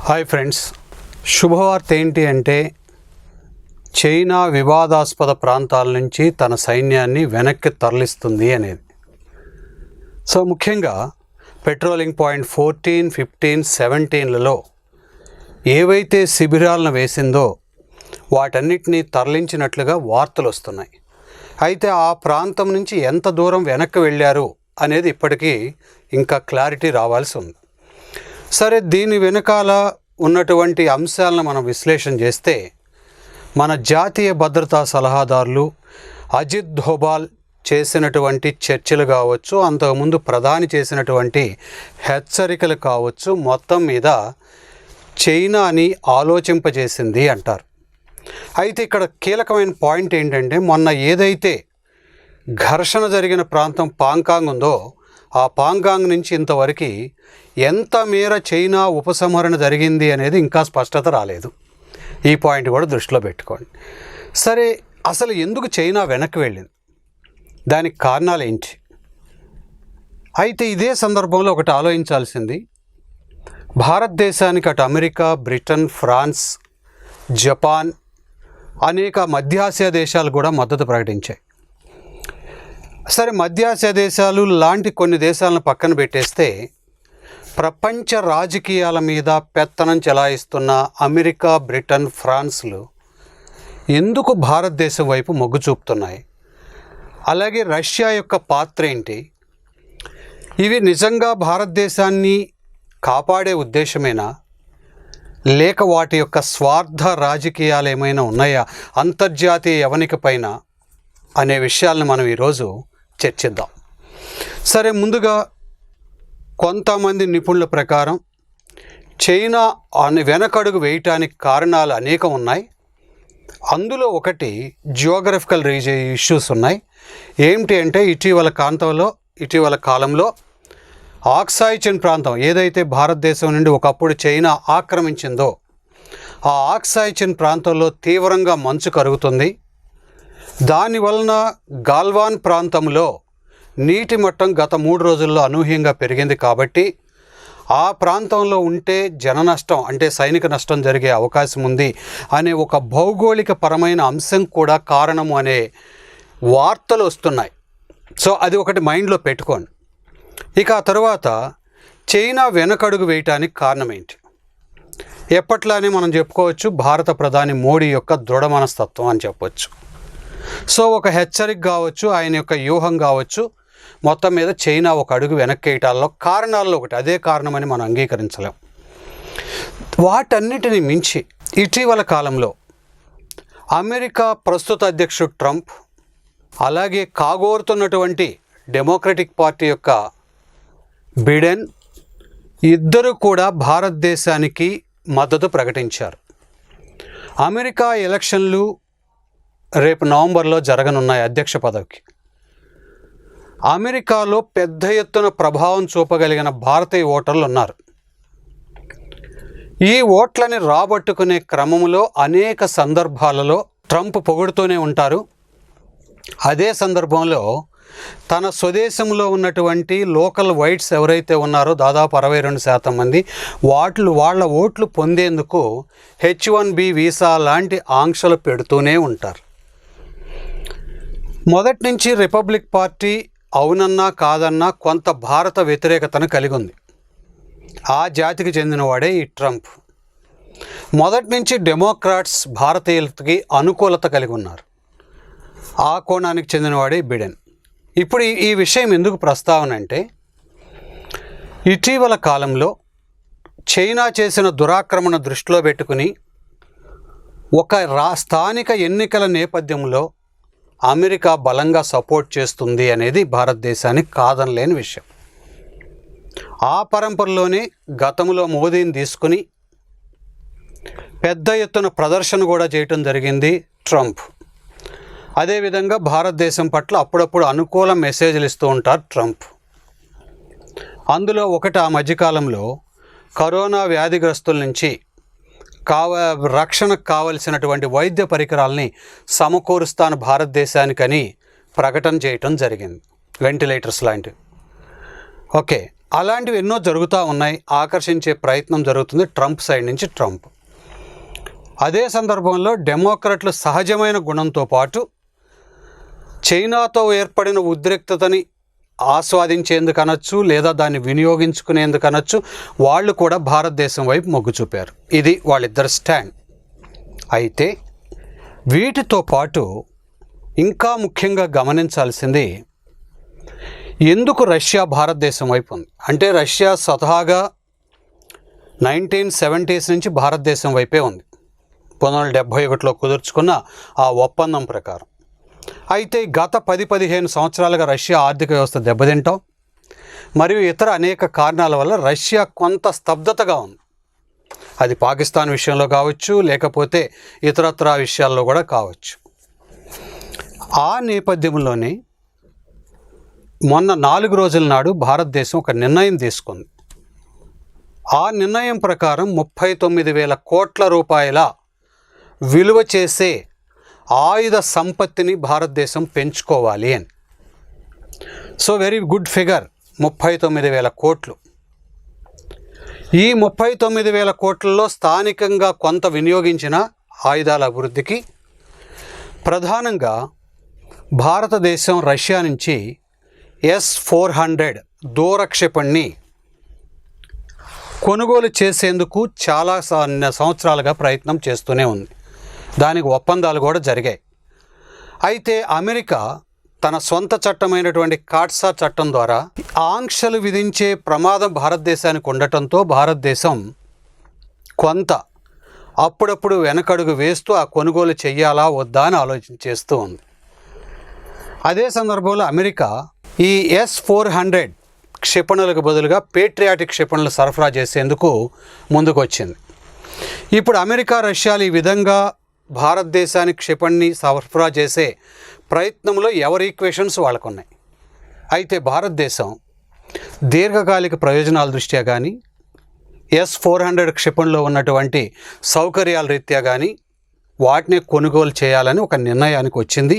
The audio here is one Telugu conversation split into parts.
హాయ్ ఫ్రెండ్స్, శుభవార్త ఏంటి అంటే చైనా వివాదాస్పద ప్రాంతాల నుంచి తన సైన్యాన్ని వెనక్కి తరలిస్తుంది అనేది. సో ముఖ్యంగా పెట్రోలింగ్ పాయింట్ 14, 15, 17లలో ఏవైతే శిబిరాలను వేసిందో వాటన్నిటినీ తరలించినట్లుగా వార్తలు వస్తున్నాయి. అయితే ఆ ప్రాంతం నుంచి ఎంత దూరం వెనక్కి వెళ్ళారు అనేది ఇప్పటికీ ఇంకా క్లారిటీ రావాల్సి ఉంది. సరే, దీని వెనకాల ఉన్నటువంటి అంశాలను మనం విశ్లేషణ చేస్తే మన జాతీయ భద్రతా సలహాదారులు అజిత్ ధోబాల్ చేసినటువంటి చర్చలు కావచ్చు, అంతకుముందు ప్రధాని చేసినటువంటి హెచ్చరికలు కావచ్చు, మొత్తం మీద చైనాని ఆలోచింపజేసింది అంటారు. అయితే ఇక్కడ కీలకమైన పాయింట్ ఏంటంటే, మొన్న ఏదైతే ఘర్షణ జరిగిన ప్రాంతం పాంకాంగ్ ఉందో ఆ పాంకాంగ్ నుంచి ఇంతవరకు ఎంత మేర చైనా ఉపసంహరణ జరిగింది అనేది ఇంకా స్పష్టత రాలేదు. ఈ పాయింట్ కూడా దృష్టిలో పెట్టుకోండి. సరే, అసలు ఎందుకు చైనా వెనక్కి వెళ్ళింది, దానికి కారణాలు ఏంటి? అయితే ఇదే సందర్భంలో ఒకటి ఆలోచించాల్సింది, భారతదేశానికి అటు అమెరికా, బ్రిటన్, ఫ్రాన్స్, జపాన్ అనేక మధ్యాసియా దేశాలు కూడా మద్దతు ప్రకటించాయి. సరే, మధ్యాసియా దేశాలు లాంటి కొన్ని దేశాలను పక్కన పెట్టేస్తే ప్రపంచ రాజకీయాల మీద పెత్తనం చెలాయిస్తున్న అమెరికా, బ్రిటన్, ఫ్రాన్స్లు ఎందుకు భారతదేశం వైపు మొగ్గు చూపుతున్నాయి? అలాగే రష్యా యొక్క పాత్ర ఏంటి? ఇవి నిజంగా భారతదేశాన్ని కాపాడే ఉద్దేశమేనా, లేక వాటి యొక్క స్వార్థ రాజకీయాలు ఏమైనా ఉన్నాయా అంతర్జాతీయ యవనిక పైన అనే విషయాలను మనం ఈరోజు చర్చిద్దాం. సరే, ముందుగా కొంతమంది నిపుణుల ప్రకారం చైనా వెనకడుగు వేయటానికి కారణాలు అనేకం ఉన్నాయి. అందులో ఒకటి జియోగ్రఫికల్ ఇష్యూస్ ఉన్నాయి. ఏమిటి అంటే, ఇటీవల కాలంలో ఆక్సాయ్ చిన్ ప్రాంతం ఏదైతే భారతదేశం నుండి ఒకప్పుడు చైనా ఆక్రమించిందో ఆ ఆక్సాయ్ చిన్ ప్రాంతంలో తీవ్రంగా మంచు కరుగుతుంది. దానివలన గాల్వాన్ ప్రాంతంలో నీటి మట్టం గత 3 రోజుల్లో అనూహ్యంగా పెరిగింది. కాబట్టి ఆ ప్రాంతంలో ఉంటే జన నష్టం అంటే సైనిక నష్టం జరిగే అవకాశం ఉంది అనే ఒక భౌగోళిక పరమైన అంశం కూడా కారణము అనే వార్తలు వస్తున్నాయి. సో అది ఒకటి మైండ్లో పెట్టుకోండి. ఇక ఆ తర్వాత చైనా వెనకడుగు వేయటానికి కారణం ఏంటి? ఎప్పట్లానే మనం చెప్పుకోవచ్చు, భారత ప్రధాని మోడీ యొక్క దృఢ మనస్తత్వం అని చెప్పవచ్చు. సో ఒక హెచ్చరిక కావచ్చు, ఆయన యొక్క వ్యూహం కావచ్చు, మొత్తం మీద చైనా ఒక అడుగు వెనక్కేయటాల్లో కారణాల్లో ఒకటి. అదే కారణమని మనం అంగీకరించలేం. వాటన్నిటిని మించి ఇటీవల కాలంలో అమెరికా ప్రస్తుత అధ్యక్షుడు ట్రంప్, అలాగే కాగోరుతున్నటువంటి డెమోక్రటిక్ పార్టీ యొక్క బిడెన్ ఇద్దరు కూడా భారతదేశానికి మద్దతు ప్రకటించారు. అమెరికా ఎలక్షన్లు రేపు నవంబర్లో జరగనున్నాయి అధ్యక్ష పదవికి. అమెరికాలో పెద్ద ఎత్తున ప్రభావం చూపగలిగిన భారతీయ ఓటర్లు ఉన్నారు. ఈ ఓట్లని రాబట్టుకునే క్రమంలో అనేక సందర్భాలలో ట్రంప్ పొగుడుతూనే ఉంటారు. అదే సందర్భంలో తన స్వదేశంలో ఉన్నటువంటి లోకల్ వైట్స్ ఎవరైతే ఉన్నారో దాదాపు 62% మంది వాళ్ళ ఓట్లు పొందేందుకు H1B వీసా లాంటి ఆంక్షలు పెడుతూనే ఉంటారు. మొదటి నుంచి రిపబ్లిక్ పార్టీ అవునన్నా కాదన్నా కొంత భారత వ్యతిరేకతను కలిగి ఉంది. ఆ జాతికి చెందినవాడే ఈ ట్రంప్. మొదటి నుంచి డెమోక్రాట్స్ భారతీయులకి అనుకూలత కలిగి ఉన్నారు. ఆ కోణానికి చెందినవాడే బిడెన్. ఇప్పుడు ఈ విషయం ఎందుకు ప్రస్తావన అంటే, ఇటీవల కాలంలో చైనా చేసిన దురాక్రమణ దృష్టిలో పెట్టుకుని ఒక స్థానిక ఎన్నికల నేపథ్యంలో అమెరికా బలంగా సపోర్ట్ చేస్తుంది అనేది భారతదేశానికి కాదనలేని విషయం. ఆ పరంపరలోనే గతంలో మోదీని తీసుకుని పెద్ద ఎత్తున ప్రదర్శన కూడా చేయటం జరిగింది ట్రంప్. అదేవిధంగా భారతదేశం పట్ల అప్పుడప్పుడు అనుకూల మెసేజ్లు ఇస్తూ ఉంటారు ట్రంప్. అందులో ఒకటి, ఆ మధ్యకాలంలో కరోనా వ్యాధిగ్రస్తుల నుంచి రక్షణకు కావలసినటువంటి వైద్య పరికరాలని సమకూరుస్తాను భారతదేశానికని ప్రకటన చేయటం జరిగింది, వెంటిలేటర్స్ లాంటివి. ఓకే, అలాంటివి ఎన్నో జరుగుతూ ఉన్నాయి. ఆకర్షించే ప్రయత్నం జరుగుతుంది ట్రంప్ సైడ్ నుంచి. ట్రంప్ అదే సందర్భంలో డెమోక్రాట్లు సహజమైన గుణంతో పాటు చైనాతో ఏర్పడిన ఉద్రిక్తతని ఆస్వాదించేందుకు అనొచ్చు, లేదా దాన్ని వినియోగించుకునేందుకు అనొచ్చు, వాళ్ళు కూడా భారతదేశం వైపు మొగ్గు చూపారు. ఇది వాళ్ళిద్దరు స్టాండ్. అయితే వీటితో పాటు ఇంకా ముఖ్యంగా గమనించాల్సింది, ఎందుకు రష్యా భారతదేశం వైపు ఉంది అంటే, రష్యా స్వతహాగా 1970s నుంచి భారతదేశం వైపే ఉంది, 1971లో కుదుర్చుకున్న ఆ ఒప్పందం ప్రకారం. అయితే గత 10-15 సంవత్సరాలుగా రష్యా ఆర్థిక వ్యవస్థ దెబ్బతింటాం మరియు ఇతర అనేక కారణాల వల్ల రష్యా కొంత స్తబ్దతగా ఉంది. అది పాకిస్తాన్ విషయంలో కావచ్చు, లేకపోతే ఇతరత్రా విషయాల్లో కూడా కావచ్చు. ఆ నేపథ్యంలోనే మొన్న 4 రోజుల నాడు భారతదేశం ఒక నిర్ణయం తీసుకుంది. ఆ నిర్ణయం ప్రకారం 39,000 కోట్ల రూపాయల విలువ చేసే ఆయుధ సంపత్తిని భారతదేశం పెంచుకోవాలి అని. సో వెరీ గుడ్ ఫిగర్, 39,000 కోట్లు. ఈ 39,000 కోట్లలో స్థానికంగా కొంత వినియోగించిన ఆయుధాల అభివృద్ధికి, ప్రధానంగా భారతదేశం రష్యా నుంచి S-400 దూర క్షిపణిని కొనుగోలు చేసేందుకు చాలా సంవత్సరాలుగా ప్రయత్నం చేస్తూనే ఉంది. దానికి ఒప్పందాలు కూడా జరిగాయి. అయితే అమెరికా తన సొంత చట్టమైనటువంటి కాట్సా చట్టం ద్వారా ఆంక్షలు విధించే ప్రమాదం భారతదేశానికి ఉండటంతో భారతదేశం కొంత అప్పుడప్పుడు వెనకడుగు వేస్తూ ఆ కొనుగోలు చెయ్యాలా వద్దా అని ఆలోచన చేస్తూ ఉంది. అదే సందర్భంలో అమెరికా ఈ S-400 క్షిపణులకు బదులుగా పేట్రియాటిక్ క్షిపణులు సరఫరా చేసేందుకు ముందుకు వచ్చింది. ఇప్పుడు అమెరికా రష్యాలు ఈ విధంగా భారతదేశానికి క్షిపణిని సరఫరా చేసే ప్రయత్నంలో ఎవరి ఈక్వేషన్స్ వాళ్ళకున్నాయి. అయితే భారతదేశం దీర్ఘకాలిక ప్రయోజనాల దృష్ట్యా కానీ, S-400 క్షిపణిలో ఉన్నటువంటి సౌకర్యాల రీత్యా కానీ వాటిని కొనుగోలు చేయాలని ఒక నిర్ణయానికి వచ్చింది.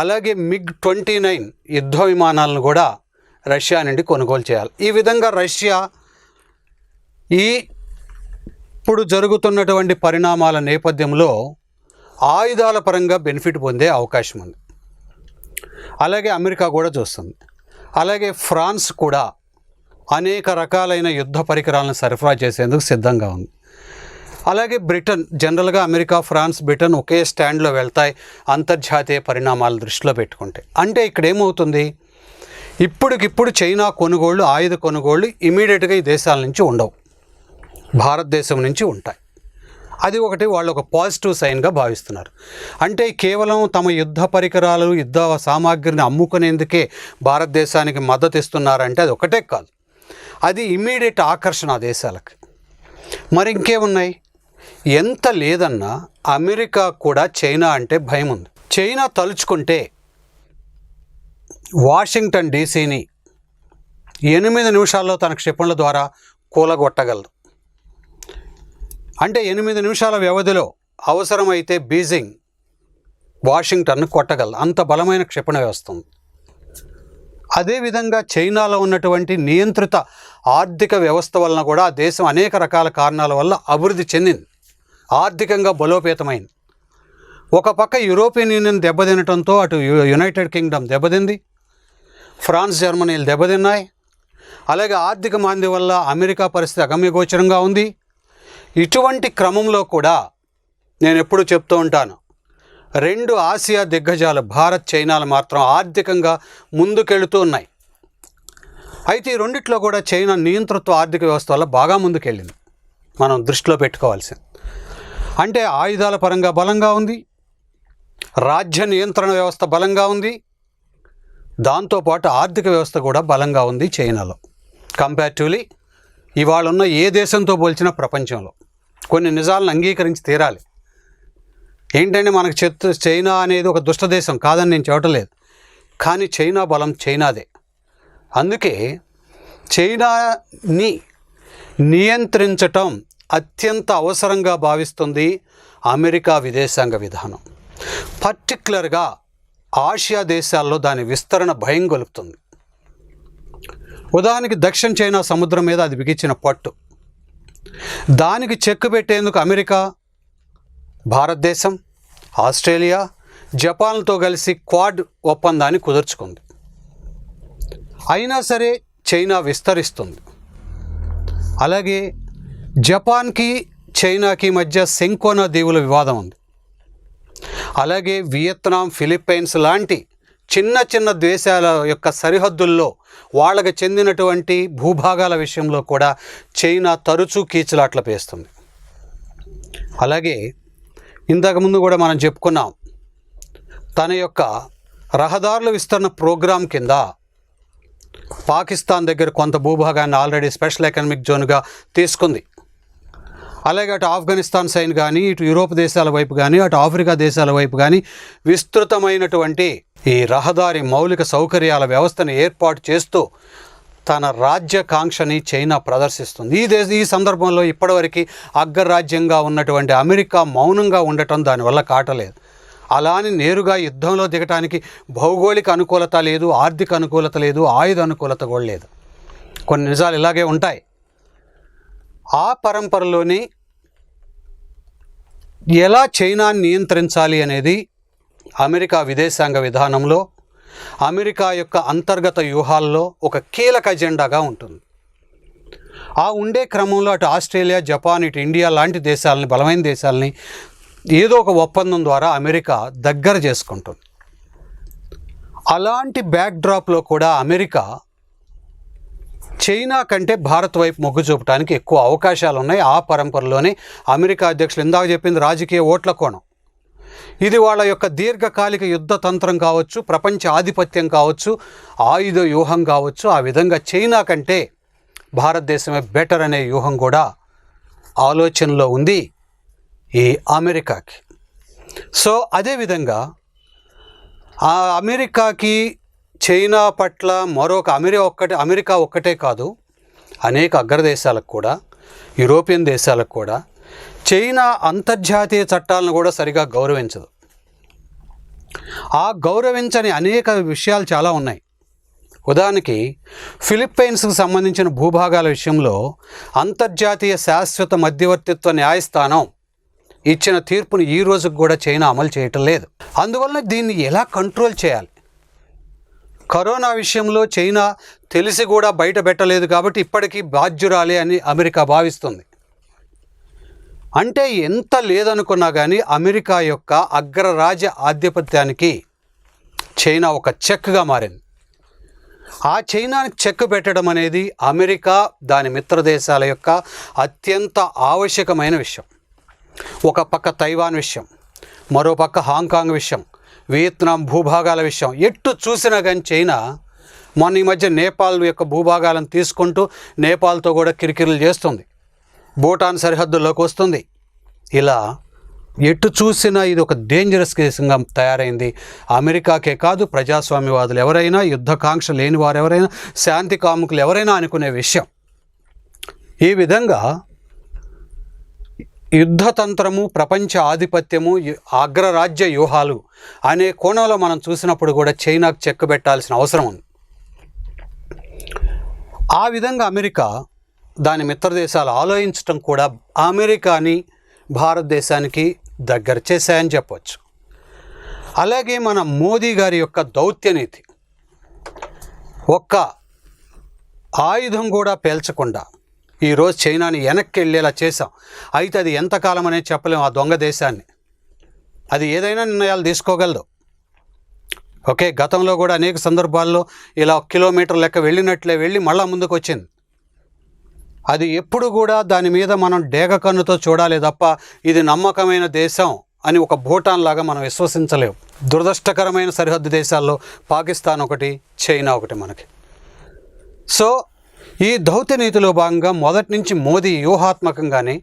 అలాగే MiG-29 యుద్ధ విమానాలను కూడా రష్యా నుండి కొనుగోలు చేయాలి. ఈ విధంగా రష్యా ఇప్పుడు జరుగుతున్నటువంటి పరిణామాల నేపథ్యంలో ఆయుధాల పరంగా బెనిఫిట్ పొందే అవకాశం ఉంది. అలాగే అమెరికా కూడా చూస్తుంది. అలాగే ఫ్రాన్స్ కూడా అనేక రకాలైన యుద్ధ పరికరాలను సరఫరా చేసేందుకు సిద్ధంగా ఉంది. అలాగే బ్రిటన్, జనరల్గా అమెరికా, ఫ్రాన్స్, బ్రిటన్ ఒకే స్టాండ్లో వెళ్తాయి అంతర్జాతీయ పరిణామాల దృష్టిలో పెట్టుకుంటే. అంటే ఇక్కడ ఏమవుతుంది, ఇప్పటికిప్పుడు చైనా కొనుగోళ్ళు, ఆయుధ కొనుగోళ్ళు ఇమీడియట్గా ఈ దేశాల నుంచి ఉండవు, భారతదేశం నుంచి ఉంటాయి. అది ఒకటి వాళ్ళు ఒక పాజిటివ్ సైన్గా భావిస్తున్నారు. అంటే కేవలం తమ యుద్ధ పరికరాలు, యుద్ధ సామాగ్రిని అమ్ముకునేందుకే భారతదేశానికి మద్దతు ఇస్తున్నారంటే అది ఒకటే కాదు, అది ఇమీడియట్ ఆకర్షణ ఆ దేశాలకు. మరి ఇంకేమున్నాయి, ఎంత లేదన్నా అమెరికా కూడా చైనా అంటే భయం ఉంది. చైనా తలుచుకుంటే వాషింగ్టన్ డీసీని 8 నిమిషాల్లో తన క్షిపణుల ద్వారా కూలగొట్టగలదు. అంటే 8 నిమిషాల వ్యవధిలో అవసరమైతే బీజింగ్ వాషింగ్టన్ను కొట్టగలదు, అంత బలమైన క్షిపణి వ్యవస్థ ఉంది. అదేవిధంగా చైనాలో ఉన్నటువంటి నియంత్రిత ఆర్థిక వ్యవస్థ వలన కూడా ఆ దేశం అనేక రకాల కారణాల వల్ల అభివృద్ధి చెందింది, ఆర్థికంగా బలోపేతమైంది. ఒక పక్క యూరోపియన్ యూనియన్ దెబ్బతినటంతో అటు యునైటెడ్ కింగ్డమ్ దెబ్బతింది, ఫ్రాన్స్, జర్మనీలు దెబ్బతిన్నాయి. అలాగే ఆర్థిక మాంద్యం వల్ల అమెరికా పరిస్థితి అగమ్యగోచరంగా ఉంది. ఇటువంటి క్రమంలో కూడా నేను ఎప్పుడు చెప్తూ ఉంటాను, 2 ఆసియా దిగ్గజాలు భారత్, చైనాలు మాత్రం ఆర్థికంగా ముందుకెళ్తూ ఉన్నాయి. అయితే ఈ రెండిట్లో కూడా చైనా నియంతృత్వ ఆర్థిక వ్యవస్థ వల్ల బాగా ముందుకెళ్ళింది, మనం దృష్టిలో పెట్టుకోవాల్సింది. అంటే ఆయుధాల పరంగా బలంగా ఉంది, రాజ్య నియంత్రణ వ్యవస్థ బలంగా ఉంది, దాంతోపాటు ఆర్థిక వ్యవస్థ కూడా బలంగా ఉంది చైనాలో. కంపారిటివ్లీ ఇవాళ ఉన్న ఏ దేశంతో పోల్చినా ప్రపంచంలో కొన్ని నిజాలను అంగీకరించి తీరాలి. ఏంటంటే మనకు చైనా అనేది ఒక దుష్ట దేశం కాదని నేను చెప్పట్లేదు, కానీ చైనా బలం చైనాదే. అందుకే చైనాని నియంత్రించటం అత్యంత అవసరంగా భావిస్తుంది అమెరికా విదేశాంగ విధానం. పర్టిక్యులర్గా ఆసియా దేశాల్లో దాని విస్తరణ భయం గొలుపుతుంది. ఉదాహరణకి దక్షిణ చైనా సముద్రం మీద అది బిగించిన పట్టు. దానికి చెక్ పెట్టేందుకు అమెరికా, భారతదేశం, ఆస్ట్రేలియా, జపాన్లతో కలిసి క్వాడ్ ఒప్పందాన్ని కుదుర్చుకుంది. అయినా సరే చైనా విస్తరిస్తుంది. అలాగే జపాన్కి చైనాకి మధ్య సెంకోనా దీవుల వివాదం ఉంది. అలాగే వియత్నాం, ఫిలిప్పైన్స్ లాంటి చిన్న చిన్న దేశాల యొక్క సరిహద్దుల్లో వాళ్ళకి చెందినటువంటి భూభాగాల విషయంలో కూడా చైనా తరచూ కీచులాట్లు పేస్తుంది. అలాగే ఇంతకుముందు కూడా మనం చెప్పుకున్నాం, తన యొక్క రహదారుల విస్తరణ ప్రోగ్రాం కింద పాకిస్తాన్ దగ్గర కొంత భూభాగాన్ని ఆల్రెడీ స్పెషల్ ఎకనామిక్ జోన్గా తీసుకుంది. అలాగే అటు ఆఫ్ఘనిస్తాన్ సైడ్ కానీ, ఇటు యూరోప్ దేశాల వైపు కానీ, అటు ఆఫ్రికా దేశాల వైపు కానీ విస్తృతమైనటువంటి ఈ రహదారి మౌలిక సౌకర్యాల వ్యవస్థను ఏర్పాటు చేస్తూ తన రాజ్యాకాంక్షని చైనా ప్రదర్శిస్తుంది. ఈ సందర్భంలో ఇప్పటివరకు అగ్రరాజ్యంగా ఉన్నటువంటి అమెరికా మౌనంగా ఉండటం దానివల్ల కాటలేదు. అలా అని నేరుగా యుద్ధంలో దిగటానికి భౌగోళిక అనుకూలత లేదు, ఆర్థిక అనుకూలత లేదు, ఆయుధ అనుకూలత కూడా లేదు. కొన్ని నిజాలు ఇలాగే ఉంటాయి. ఆ పరంపరలోని ఎలా చైనాని నియంత్రించాలి అనేది అమెరికా విదేశాంగ విధానంలో, అమెరికా యొక్క అంతర్గత వ్యూహాల్లో ఒక కీలక ఎజెండాగా ఉంటుంది. ఆ ఉండే క్రమంలో అటు ఆస్ట్రేలియా, జపాన్, ఇటు ఇండియా లాంటి దేశాలని, బలమైన దేశాలని ఏదో ఒక ఒప్పందం ద్వారా అమెరికా దగ్గర చేసుకుంటుంది. అలాంటి బ్యాక్డ్రాప్లో కూడా అమెరికా చైనా కంటే భారత్ వైపు మొగ్గు చూపడానికి ఎక్కువ అవకాశాలు ఉన్నాయి. ఆ పరంపరలోనే అమెరికా అధ్యక్షులు ఇందాక చెప్పింది రాజకీయ ఓట్ల కోణం. ఇది వాళ్ళ యొక్క దీర్ఘకాలిక యుద్ధ తంత్రం కావచ్చు, ప్రపంచ ఆధిపత్యం కావచ్చు, ఆయుధ వ్యూహం కావచ్చు. ఆ విధంగా చైనా కంటే భారతదేశమే బెటర్ అనే వ్యూహం కూడా ఆలోచనలో ఉంది ఈ అమెరికాకి. సో అదేవిధంగా ఆ అమెరికాకి చైనా పట్ల అమెరికా ఒక్కటే కాదు, అనేక అగ్రదేశాలకు కూడా, యూరోపియన్ దేశాలకు కూడా చైనా అంతర్జాతీయ చట్టాలను కూడా సరిగా గౌరవించదు. ఆ గౌరవించని అనేక విషయాలు చాలా ఉన్నాయి. ఉదాహరణకి ఫిలిప్పైన్స్కి సంబంధించిన భూభాగాల విషయంలో అంతర్జాతీయ శాశ్వత మధ్యవర్తిత్వ న్యాయస్థానం ఇచ్చిన తీర్పును ఈ రోజుకు కూడా చైనా అమలు చేయటం లేదు. అందువలన దీన్ని ఎలా కంట్రోల్ చేయాలి? కరోనా విషయంలో చైనా తెలిసి కూడా బయట పెట్టలేదు కాబట్టి ఇప్పటికీ బాధ్యురాలే అని అమెరికా భావిస్తుంది. అంటే ఎంత లేదనుకున్నా కానీ అమెరికా యొక్క అగ్రరాజ్య ఆధిపత్యానికి చైనా ఒక చెక్గా మారింది. ఆ చైనానికి చెక్ పెట్టడం అనేది అమెరికా, దాని మిత్ర దేశాల యొక్క అత్యంత ఆవశ్యకమైన విషయం. ఒక పక్క తైవాన్ విషయం, మరో పక్క హాంకాంగ్ విషయం, వియత్నాం భూభాగాల విషయం, ఎటు చూసినా కానీ చైనా మొన్న ఈ మధ్య నేపాల్ యొక్క భూభాగాలను తీసుకుంటూ నేపాల్తో కూడా కిరికిరులు చేస్తుంది, భూటాన్ సరిహద్దుల్లోకి వస్తుంది. ఇలా ఎటు చూసినా ఇది ఒక డేంజరస్ కేసుగా తయారైంది. అమెరికాకే కాదు, ప్రజాస్వామ్యవాదులు ఎవరైనా, యుద్ధకాంక్ష లేని వారు ఎవరైనా, శాంతి కాముకులు ఎవరైనా అనుకునే విషయం. ఈ విధంగా యుద్ధతంత్రము, ప్రపంచ ఆధిపత్యము, అగ్రరాజ్య వ్యూహాలు అనే కోణంలో మనం చూసినప్పుడు కూడా చైనాకు చెక్ పెట్టాల్సిన అవసరం ఉంది. ఆ విధంగా అమెరికా, దాని మిత్రదేశాలు ఆలోచించడం కూడా అమెరికాని భారతదేశానికి దగ్గర చేశాయని చెప్పవచ్చు. అలాగే మన మోదీ గారి యొక్క దౌత్యనీతి, ఒక్క ఆయుధం కూడా పేల్చకుండా ఈరోజు చైనాని వెనక్కి వెళ్ళేలా చేశాం. అయితే అది ఎంతకాలం అనేది చెప్పలేము. ఆ దొంగ దేశాన్ని అది ఏదైనా నిర్ణయాలు తీసుకోగలదు. ఓకే, గతంలో కూడా అనేక సందర్భాల్లో ఇలా కిలోమీటర్ లెక్క వెళ్ళినట్లే వెళ్ళి మళ్ళా ముందుకు వచ్చింది. అది ఎప్పుడు కూడా దాని మీద మనం డేగ కన్నుతో చూడాలి తప్ప ఇది నమ్మకమైన దేశం అని ఒక భూటాన్ లాగా మనం విశ్వసించలేము. దురదృష్టకరమైన సరిహద్దు దేశాల్లో పాకిస్తాన్ ఒకటి, చైనా ఒకటి మనకి. సో ఈ దౌత్య నీతిలో భాగంగా మొదటి నుంచి మోదీ వ్యూహాత్మకంగానే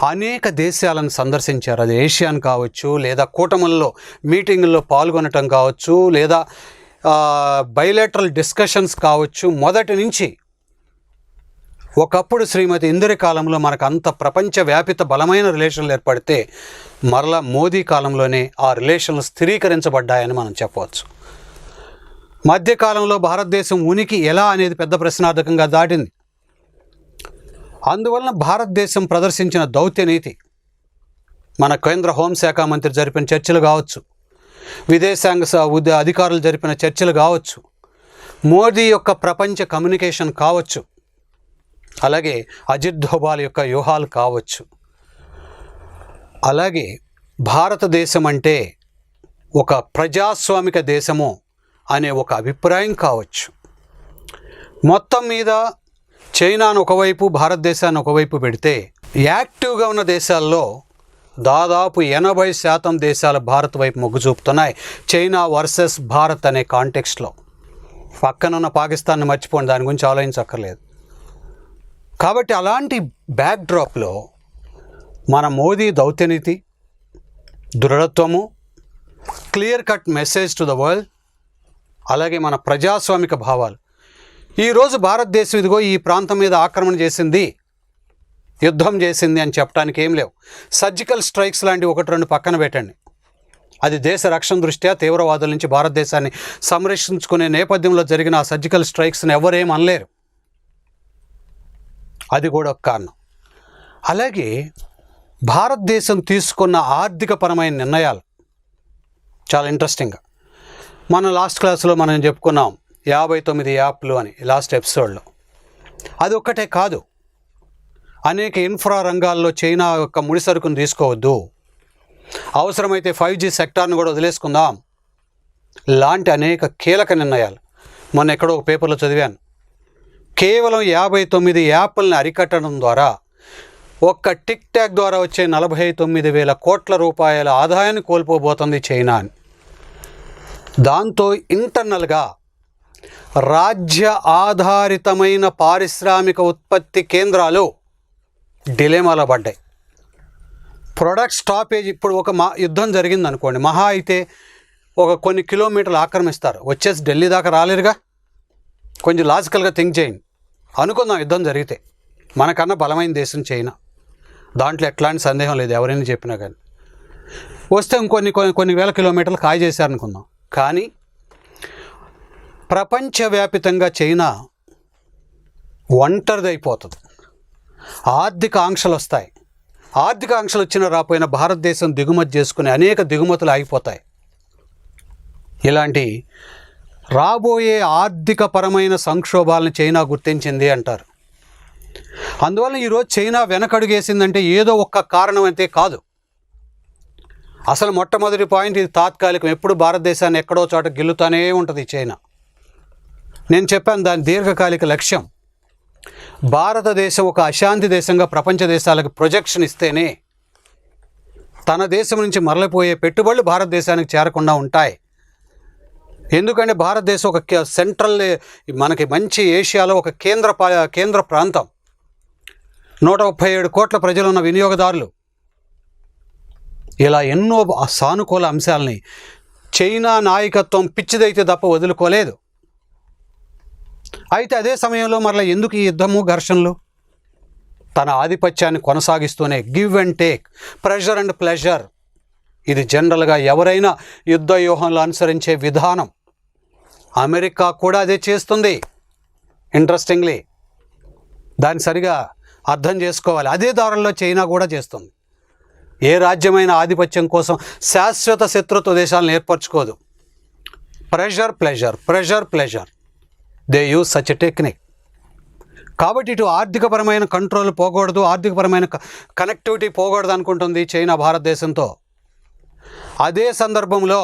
అనేక దేశాలను సందర్శించారు. అది ఏషియాన్ కావచ్చు, లేదా కూటముల్లో మీటింగుల్లో పాల్గొనటం కావచ్చు, లేదా బైలేటరల్ డిస్కషన్స్ కావచ్చు. మొదటి నుంచి ఒకప్పుడు శ్రీమతి ఇందిర కాలంలో మనకు అంత ప్రపంచవ్యాపిత బలమైన రిలేషన్లు ఏర్పడితే మరలా మోదీ కాలంలోనే ఆ రిలేషన్లు స్థిరీకరించబడ్డాయని మనం చెప్పవచ్చు. మధ్యకాలంలో భారతదేశం ఉనికి ఎలా అనేది పెద్ద ప్రశ్నార్థకంగా దాటింది. అందువలన భారతదేశం ప్రదర్శించిన దౌత్య నీతి, మన కేంద్ర హోంశాఖ మంత్రి జరిపిన చర్చలు కావచ్చు, విదేశాంగ అధికారులు జరిపిన చర్చలు కావచ్చు, మోదీ యొక్క ప్రపంచ కమ్యూనికేషన్ కావచ్చు, అలాగే అజిత్ ధోబాల్ యొక్క వ్యూహాలు కావచ్చు, అలాగే భారతదేశం అంటే ఒక ప్రజాస్వామిక దేశము అనే ఒక అభిప్రాయం కావచ్చు. మొత్తం మీద చైనాను ఒకవైపు, భారతదేశాన్ని ఒకవైపు పెడితే యాక్టివ్గా ఉన్న దేశాల్లో దాదాపు 80% దేశాలు భారత్ వైపు మొగ్గు చూపుతున్నాయి. చైనా వర్సెస్ భారత్ అనే కాంటెక్స్ట్లో. పక్కనున్న పాకిస్తాన్ని మర్చిపోండి, దాని గురించి ఆలోచించక్కర్లేదు. కాబట్టి అలాంటి బ్యాక్డ్రాప్లో మన మోదీ దౌత్యనీతి, దృఢత్వము, clear cut message to the world, అలాగే మన ప్రజాస్వామిక భావాలు. ఈరోజు భారతదేశం ఇదిగో ఈ ప్రాంతం మీద ఆక్రమణ చేసింది, యుద్ధం చేసింది అని చెప్పడానికి ఏం లేవు. సర్జికల్ స్ట్రైక్స్ లాంటి 1-2 పక్కన పెట్టండి. అది దేశ రక్షణ దృష్ట్యా తీవ్రవాదుల నుంచి భారతదేశాన్ని సంరక్షించుకునే నేపథ్యంలో జరిగిన ఆ సర్జికల్ స్ట్రైక్స్ని ఎవరేం అనలేరు. అది కూడా ఒక కారణం. అలాగే భారతదేశం తీసుకున్న ఆర్థికపరమైన నిర్ణయాలు చాలా ఇంట్రెస్టింగ్గా, మన లాస్ట్ క్లాస్లో మనం చెప్పుకున్నాం 59 యాప్లు అని లాస్ట్ ఎపిసోడ్లో. అది ఒక్కటే కాదు, అనేక ఇన్ఫ్రా రంగాల్లో చైనా యొక్క ముడి సరుకును తీసుకోవద్దు, అవసరమైతే 5G సెక్టార్ను కూడా వదిలేసుకుందాం లాంటి అనేక కీలక నిర్ణయాలు. మొన్న ఎక్కడో ఒక పేపర్లో చదివాను, కేవలం 59 యాప్లను అరికట్టడం ద్వారా ఒక్క టిక్ టాక్ ద్వారా వచ్చే 49,000 కోట్ల రూపాయల ఆదాయాన్ని కోల్పోబోతుంది చైనా అని. దాంతో ఇంటర్నల్గా రాజ్య ఆధారితమైన పారిశ్రామిక ఉత్పత్తి కేంద్రాలు డిలేమాలో పడ్డాయి. Product stoppage. ఇప్పుడు ఒక యుద్ధం జరిగింది అనుకోండి, మహా అయితే ఒక కొన్ని కిలోమీటర్లు ఆక్రమిస్తారు, వచ్చేసి ఢిల్లీ దాకా రాలేరుగా. కొంచెం లాజికల్గా థింక్ చేయండి. అనుకుందాం యుద్ధం జరిగితే, మనకన్నా బలమైన దేశం చైనా, దాంట్లో ఎట్లాంటి సందేహం లేదు, ఎవరైనా చెప్పినా కానీ. వస్తే కొన్ని వేల కిలోమీటర్లు కాయ చేశారనుకుందాం. కానీ ప్రపంచవ్యాపితంగా చైనా ఒంటరిదైపోతుంది. ఆర్థిక ఆంక్షలు వస్తాయి. ఆర్థిక ఆంక్షలు వచ్చినా రాపోయినా భారతదేశం దిగుమతి చేసుకునే అనేక దిగుమతులు ఆగిపోతాయి. ఇలాంటి రాబోయే ఆర్థిక పరమైన సంక్షోభాలను చైనా గుర్తించింది అంటారు. అందువల్ల ఈరోజు చైనా వెనకడుగేసిందంటే ఏదో ఒక్క కారణం అయితే కాదు. అసలు మొట్టమొదటి పాయింట్, ఇది తాత్కాలికం. ఎప్పుడు భారతదేశాన్ని ఎక్కడో చోట గిల్లుతూనే ఉంటుంది చైనా. నేను చెప్పాను దాని దీర్ఘకాలిక లక్ష్యం. భారతదేశం ఒక అశాంతి దేశంగా ప్రపంచ దేశాలకు ప్రొజెక్షన్ ఇస్తేనే తన దేశం నుంచి మరలిపోయే పెట్టుబడులు భారతదేశానికి చేరకుండా ఉంటాయి. ఎందుకంటే భారతదేశం ఒక సెంట్రల్, మనకి మంచి ఏషియాలో ఒక కేంద్ర ప్రాంతం, 137 కోట్ల ప్రజలున్న వినియోగదారులు, ఇలా ఎన్నో సానుకూల అంశాలని చైనా నాయకత్వం పిచ్చిదైతే తప్ప వదులుకోలేదు. అయితే అదే సమయంలో మరలా ఎందుకు ఈ యుద్ధము, ఘర్షణలు? తన ఆధిపత్యాన్ని కొనసాగిస్తూనే give and take, pressure and pleasure, ఇది జనరల్గా ఎవరైనా యుద్ధ వ్యూహంలో అనుసరించే విధానం. అమెరికా కూడా అదే చేస్తుంది. ఇంట్రెస్టింగ్లీ దాన్ని సరిగా అర్థం చేసుకోవాలి. అదే దారుల్లో చైనా కూడా చేస్తుంది. ఏ రాజ్యమైన ఆధిపత్యం కోసం శాశ్వత శత్రుత్వ దేశాలను ఏర్పరచుకోదు. Pressure pleasure, pressure pleasure, they use such a technique. కాబట్టి ఇటు ఆర్థికపరమైన కంట్రోల్ పోకూడదు, ఆర్థికపరమైన కనెక్టివిటీ పోకూడదు అనుకుంటుంది చైనా భారతదేశంతో. అదే సందర్భంలో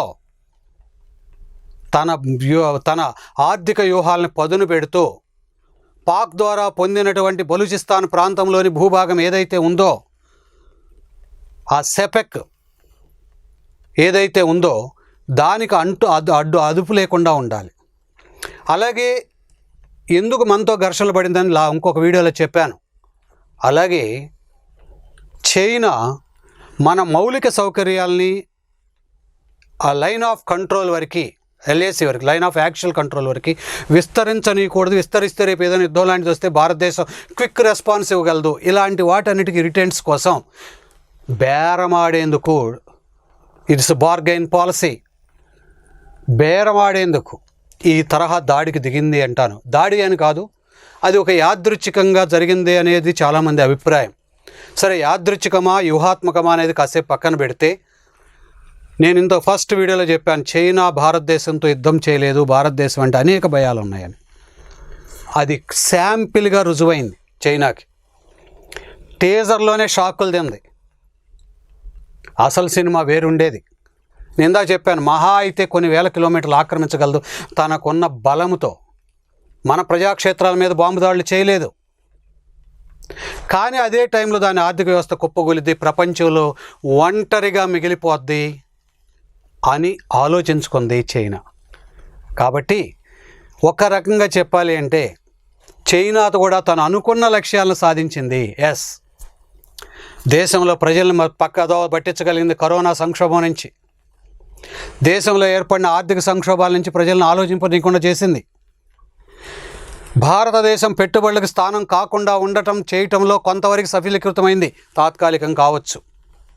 తన ఆర్థిక వ్యూహాలను పదును పెడుతూ పాక్ ద్వారా పొందినటువంటి బలూచిస్తాన్ ప్రాంతంలోని భూభాగం ఏదైతే ఉందో, ఆ సెపెక్ ఏదైతే ఉందో దానికి అదుపు లేకుండా ఉండాలి. అలాగే ఎందుకు మనతో ఘర్షణలు పడిందని ఇంకొక వీడియోలో చెప్పాను. అలాగే చైనా మన మౌలిక సౌకర్యాలని ఆ లైన్ ఆఫ్ కంట్రోల్ వరకు, LAC వరకు, లైన్ ఆఫ్ యాక్చువల్ కంట్రోల్ వరకు విస్తరించనీయకూడదు. విస్తరిస్తే రేపు ఏదైనా యుద్ధం లాంటిది వస్తే భారతదేశం క్విక్ రెస్పాన్స్ ఇవ్వగలదు. ఇలాంటి వాటన్నిటికీ రిటర్న్స్ కోసం బేరమాడేందుకు, ఇట్స్ బార్గైన్ పాలసీ, బేరమాడేందుకు ఈ తరహా దాడికి దిగింది అంటాను. దాడి అని కాదు, అది ఒక యాదృచ్ఛికంగా జరిగింది అనేది చాలామంది అభిప్రాయం. సరే, యాదృచ్ఛికమా వ్యూహాత్మకమా అనేది కాసేపు పక్కన పెడితే, నేను ఇంత ఫస్ట్ వీడియోలో చెప్పాను, చైనా భారతదేశంతో యుద్ధం చేయలేదు, భారతదేశం అంటే అనేక భయాలు ఉన్నాయని. అది శాంపిల్గా రుజువైంది. చైనాకి టీజర్లోనే షాకులు తింది. అసలు సినిమా వేరుండేది. నేను ఇందాక చెప్పాను, మహా అయితే కొన్ని వేల కిలోమీటర్లు ఆక్రమించగలదు తనకున్న బలముతో. మన ప్రజాక్షేత్రాల మీద బాంబు దాడులు చేయలేదు. కానీ అదే టైంలో దాని ఆర్థిక వ్యవస్థ కుప్పగొలిద్ది, ప్రపంచంలో ఒంటరిగా మిగిలిపోద్ది అని ఆలోచించుకుంది చైనా. కాబట్టి ఒక రకంగా చెప్పాలి అంటే చైనాతో కూడా తను అనుకున్న లక్ష్యాలను సాధించింది. ఎస్, దేశంలో ప్రజలను పక్కదో పట్టించగలిగింది. కరోనా సంక్షోభం నుంచి, దేశంలో ఏర్పడిన ఆర్థిక సంక్షోభాల నుంచి ప్రజలను ఆలోచింపనీయకుండా చేసింది. భారతదేశం పెట్టుబడులకు స్థానం కాకుండా చేయటంలో కొంతవరకు సఫలీకృతమైంది. తాత్కాలికం కావచ్చు,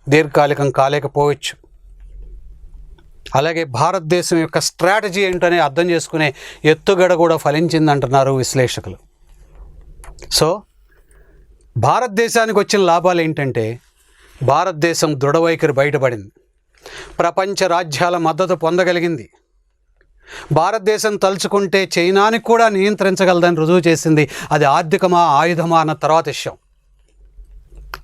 దీర్ఘకాలికం కాలేకపోవచ్చు. అలాగే భారతదేశం యొక్క స్ట్రాటజీ ఏంటనే అర్థం చేసుకునే ఎత్తుగడ కూడా ఫలించిందంటున్నారు విశ్లేషకులు. సో భారతదేశానికి వచ్చిన లాభాలు ఏంటంటే, భారతదేశం దృఢవైఖరి బయటపడింది, ప్రపంచ రాజ్యాల మద్దతు పొందగలిగింది. భారతదేశం తలుచుకుంటే చైనాని కూడా నియంత్రించగలదని రుజువు చేసింది. అది ఆర్థికమా ఆయుధమా అన్న తర్వాత విషయం.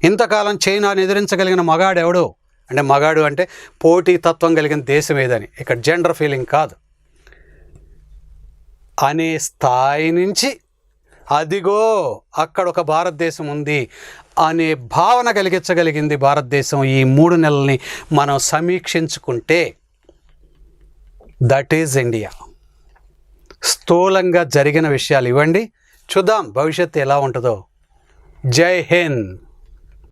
ఇంతకాలం చైనాని ఎదిరించగలిగిన మగాడు ఎవడు అంటే, మగాడు అంటే పోటీ తత్వం కలిగిన దేశం ఏదని, ఇక్కడ జెండర్ ఫీలింగ్ కాదు అనే స్థాయి నుంచి, అదిగో అక్కడ ఒక భారతదేశం ఉంది అనే భావన కలిగించగలిగింది భారతదేశం. ఈ 3 నెలల్ని మనం సమీక్షించుకుంటే దట్ ఈజ్ ఇండియా. స్థూలంగా జరిగిన విషయాలు ఇవ్వండి, చూద్దాం భవిష్యత్తు ఎలా ఉంటుందో. జై హింద్.